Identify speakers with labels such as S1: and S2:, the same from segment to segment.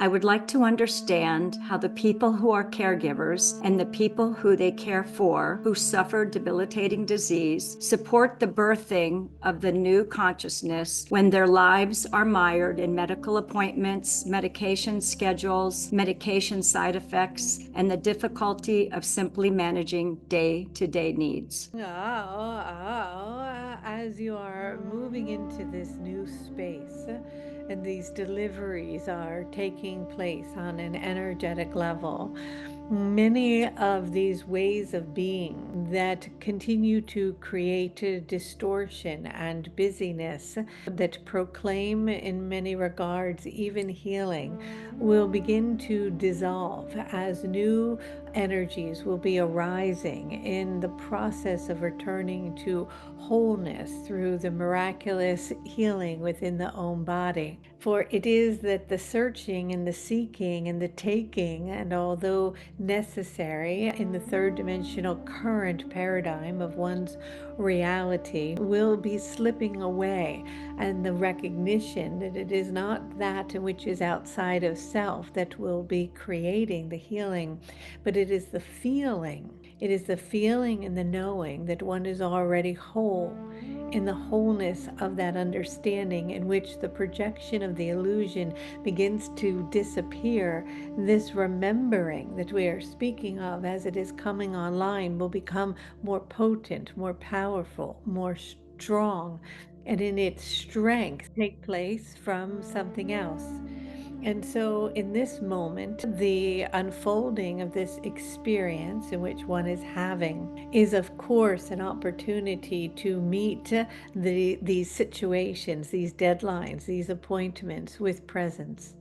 S1: I would like to understand how the people who are caregivers and the people who they care for who suffer debilitating disease support the birthing of the new consciousness when their lives are mired in medical appointments, medication schedules, medication side effects, and the difficulty of simply managing day-to-day needs.
S2: As you are moving into this new space, and these deliveries are taking place on an energetic level, many of these ways of being that continue to create a distortion and busyness that proclaim, in many regards, even healing, will begin to dissolve as new energies will be arising in the process of returning to wholeness through the miraculous healing within the own body. For it is that the searching and the seeking and the taking, and although necessary in the third dimensional current paradigm of one's reality, will be slipping away, and the recognition that it is not that which is outside of self that will be creating the healing, but it is the feeling. It is the feeling and the knowing that one is already whole, in the wholeness of that understanding in which the projection of the illusion begins to disappear. This remembering that we are speaking of as it is coming online will become more potent, more powerful, more strong, and in its strength take place from something else. And so, in this moment, the unfolding of this experience in which one is having is, of course, an opportunity to meet these situations, these deadlines, these appointments with presence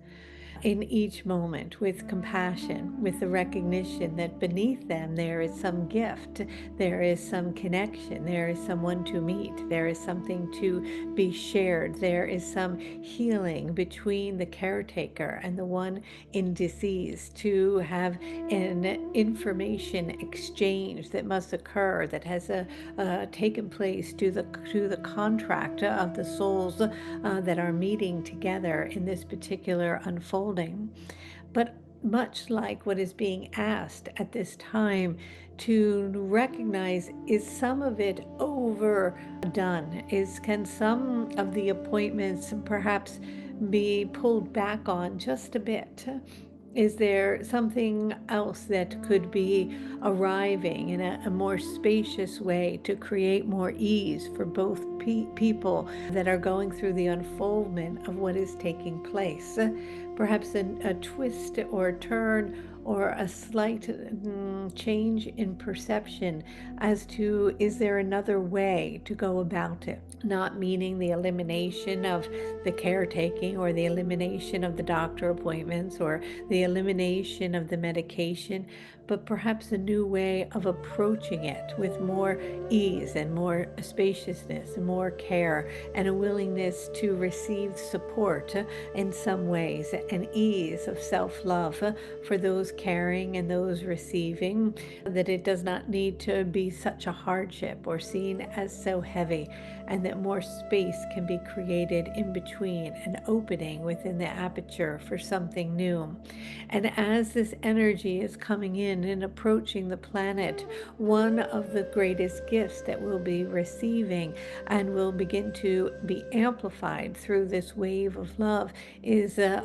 S2: in each moment, with compassion, with the recognition that beneath them there is some gift, there is some connection, there is someone to meet, there is something to be shared, there is some healing between the caretaker and the one in disease, to have an information exchange that must occur, that has taken place to the contract of the souls that are meeting together in this particular unfolding. But much like what is being asked at this time, to recognize, is some of it overdone? Can some of the appointments perhaps be pulled back on just a bit? Is there something else that could be arriving in a more spacious way to create more ease for both people that are going through the unfoldment of what is taking place? Perhaps a twist or a turn or a slight change in perception as to, is there another way to go about it? Not meaning the elimination of the caretaking or the elimination of the doctor appointments or the elimination of the medication, but perhaps a new way of approaching it with more ease and more spaciousness and more care, and a willingness to receive support in some ways, and ease of self-love for those caring and those receiving, that it does not need to be such a hardship or seen as so heavy, and that more space can be created in between, an opening within the aperture for something new. And as this energy is coming in and approaching the planet, one of the greatest gifts that we'll be receiving and will begin to be amplified through this wave of love is a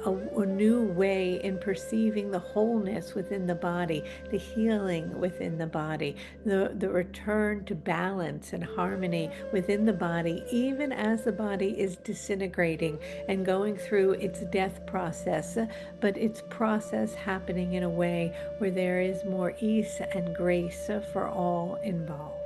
S2: new way in perceiving the wholeness within the body, the healing within the body, the return to balance and harmony within the body, even as the body is disintegrating and going through its death process, but its process happening in a way where there is more ease and grace for all involved.